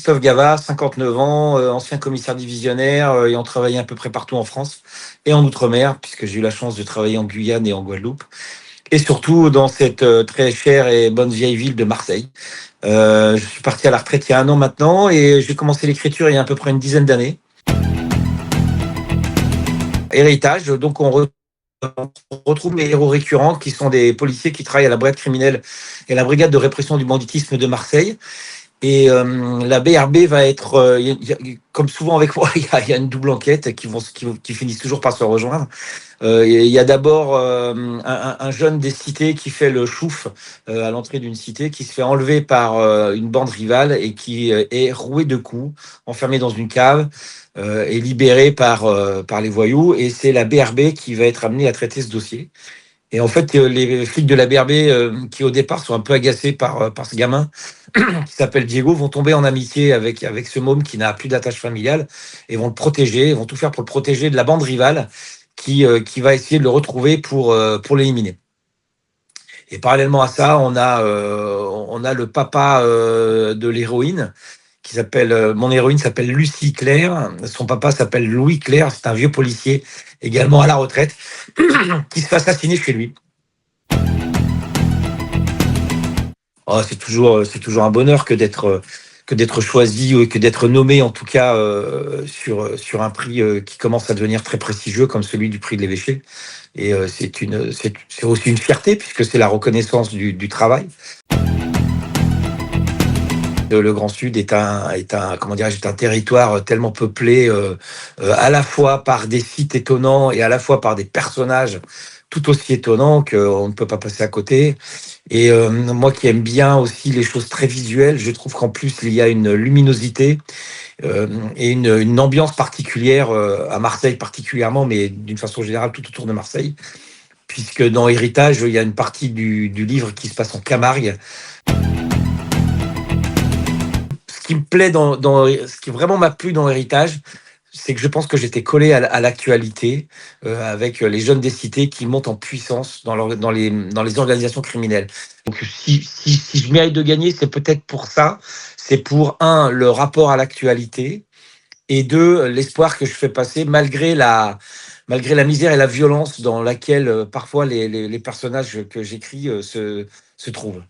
Christophe Gavard, 59 ans, ancien commissaire divisionnaire, ayant travaillé à peu près partout en France et en Outre-mer, puisque j'ai eu la chance de travailler en Guyane et en Guadeloupe, et surtout dans cette très chère et bonne vieille ville de Marseille. Je suis parti à la retraite il y a 1 an maintenant et j'ai commencé l'écriture il y a à peu près une dizaine d'années. Héritage, donc on retrouve mes héros récurrents qui sont des policiers qui travaillent à la brigade criminelle et la brigade de répression du banditisme de Marseille. Et la BRB va être, comme souvent avec moi, il y a une double enquête qui finissent toujours par se rejoindre. Il y a d'abord un jeune des cités qui fait le chouf à l'entrée d'une cité, qui se fait enlever par une bande rivale et qui est roué de coups, enfermé dans une cave et libéré par les voyous. Et c'est la BRB qui va être amenée à traiter ce dossier. Et en fait, les flics de la BRB, qui au départ sont un peu agacés par ce gamin, qui s'appelle Diego, vont tomber en amitié avec ce môme qui n'a plus d'attache familiale et vont le protéger, vont tout faire pour le protéger de la bande rivale qui va essayer de le retrouver pour l'éliminer. Et parallèlement à ça, on a le papa de l'héroïne, mon héroïne s'appelle Lucie Claire, son papa s'appelle Louis Claire, c'est un vieux policier également à la retraite, qui se fait assassiner chez lui. Oh, c'est toujours un bonheur que d'être choisi ou que d'être nommé, en tout cas, sur un prix qui commence à devenir très prestigieux, comme celui du prix de l'évêché. Et c'est aussi une fierté, puisque c'est la reconnaissance du travail. Le Grand Sud comment dirais-je, est un territoire tellement peuplé, à la fois par des sites étonnants et à la fois par des personnages tout aussi étonnants qu'on ne peut pas passer à côté. Et moi qui aime bien aussi les choses très visuelles, je trouve qu'en plus il y a une luminosité et une ambiance particulière à Marseille particulièrement, mais d'une façon générale tout autour de Marseille, puisque dans Héritage, il y a une partie du livre qui se passe en Camargue. Ce qui me plaît ce qui vraiment m'a plu dans Héritage, c'est que je pense que j'étais collé à l'actualité, avec les jeunes des cités qui montent en puissance dans les organisations criminelles. Donc si je mérite de gagner, c'est peut-être pour ça. C'est pour, un, le rapport à l'actualité, et deux, l'espoir que je fais passer malgré la misère et la violence dans laquelle parfois les personnages que j'écris se trouvent.